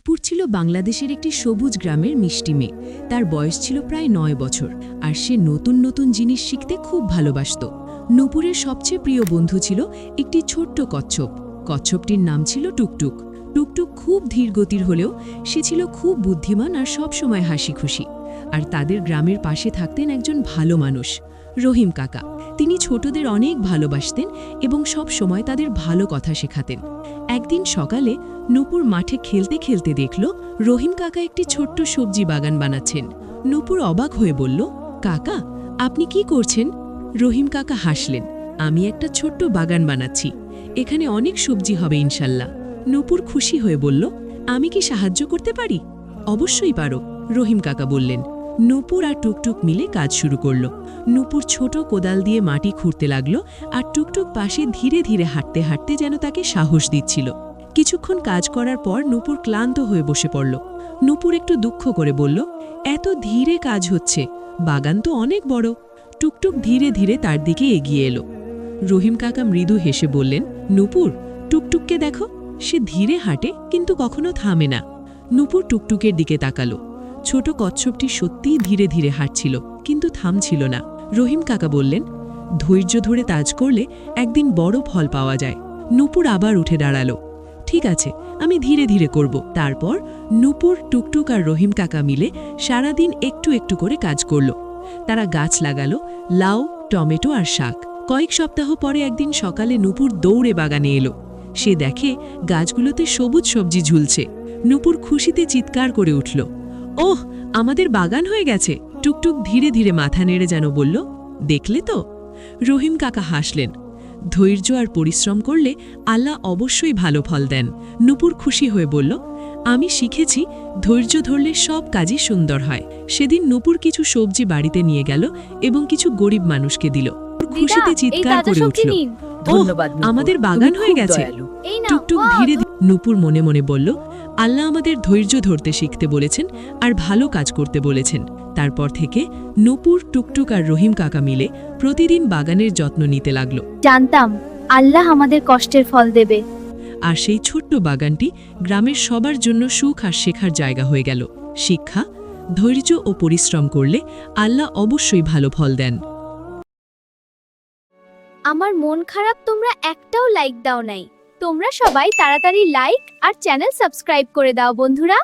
নূপুর ছিল বাংলাদেশের একটি সবুজ গ্রামের মিষ্টি মেয়ে। তার বয়স ছিল প্রায় ৯ বছর, আর সে নতুন নতুন জিনিস শিখতে খুব ভালোবাসত। নূপুরের সবচেয়ে প্রিয় বন্ধু ছিল একটি ছোট্ট কচ্ছপ। কচ্ছপটির নাম ছিল টুকটুক। টুকটুক খুব ধীরগতির হলেও সে ছিল খুব বুদ্ধিমান আর সবসময় হাসি খুশি। আর তাদের গ্রামের পাশে থাকতেন একজন ভালো মানুষ, রহিম কাকা। তিনি ছোটদের অনেক ভালোবাসতেন এবং সব সময় তাদের ভালো কথা শেখাতেন। একদিন সকালে নূপুর মাঠে খেলতে খেলতে দেখল রহিম কাকা একটি ছোট্ট সবজি বাগান বানাচ্ছেন। নূপুর অবাক হয়ে বলল, কাকা, আপনি কি করছেন? রহিম কাকা হাসলেন, আমি একটা ছোট্ট বাগান বানাচ্ছি, এখানে অনেক সবজি হবে ইনশাল্লাহ। নূপুর খুশি হয়ে বলল, আমি কি সাহায্য করতে পারি? অবশ্যই পারো, রহিম কাকা বললেন। নূপুর আর টুকটুক মিলে কাজ শুরু করল। নূপুর ছোট কোদাল দিয়ে মাটি খুঁড়তে লাগল, আর টুকটুক পাশে ধীরে ধীরে হাঁটতে হাঁটতে যেন তাকে সাহস দিচ্ছিল। কিছুক্ষণ কাজ করার পর নূপুর ক্লান্ত হয়ে বসে পড়ল। নূপুর একটু দুঃখ করে বলল, এত ধীরে কাজ হচ্ছে, বাগান তো অনেক বড়। টুকটুক ধীরে ধীরে তার দিকে এগিয়ে এলো। রহিম কাকা মৃদু হেসে বললেন, নূপুর, টুকটুককে দেখো, সে ধীরে হাঁটে কিন্তু কখনো থামে না। নূপুর টুকটুকের দিকে তাকালো। ছোট কচ্ছপটি সত্যিই ধীরে ধীরে হাঁটছিল, কিন্তু থামছিল না। রহিম কাকা বললেন, ধৈর্য ধরে কাজ করলে একদিন বড় ফল পাওয়া যায়। নূপুর আবার উঠে দাঁড়ালো। ঠিক আছে, আমি ধীরে ধীরে করব। তারপর নূপুর, টুকটুক আর রহিম কাকা মিলে সারাদিন একটু একটু করে কাজ করল। তারা গাছ লাগালো, লাউ, টমেটো আর শাক। কয়েক সপ্তাহ পরে একদিন সকালে নূপুর দৌড়ে বাগানে এলো। সে দেখে গাছগুলোতে সবুজ সবজি ঝুলছে। নূপুর খুশিতে চিৎকার করে উঠল, ওহ, আমাদের বাগান হয়ে গেছে। টুকটুক ধীরে ধীরে মাথা নেড়ে যেন বলল, দেখলে তো? রহিম কাকা হাসলেন, ধৈর্য আর পরিশ্রম করলে আল্লাহ অবশ্যই ভালো ফল দেন। নূপুর খুশি হয়ে বলল, আমি শিখেছি ধৈর্য ধরলে সব কাজই সুন্দর হয়। সেদিন নূপুর কিছু সবজি বাড়িতে নিয়ে গেল এবং কিছু গরিব মানুষকে দিল। খুশিতে চিৎকার করে উঠল, ওহ, আমাদের বাগান হয়ে গেছে। টুকটুক ধীরে ধীরে নূপুর মনে মনে বলল, আল্লাহ আমাদের ধৈর্য ধরতে শিখতে বলেছেন আর ভালো কাজ করতে বলেছেন। তারপর থেকে নূপুর, টুকটুক আর রহিম কাকা মিলে প্রতিদিন বাগানের যত্ন নিতে লাগলো। জানতাম আল্লাহ আমাদের কষ্টের ফল দেবে। আর সেই ছোট্ট বাগানটি গ্রামের সবার জন্য সুখ আর শেখার জায়গা হয়ে গেল। শিক্ষা, ধৈর্য ও পরিশ্রম করলে আল্লাহ অবশ্যই ভালো ফল দেন। আমার মন খারাপ, তোমরা একটাও লাইক দাও নাই। তোমরা সবাই তাড়াতাড়ি লাইক আর চ্যানেল সাবস্ক্রাইব করে দাও বন্ধুরা।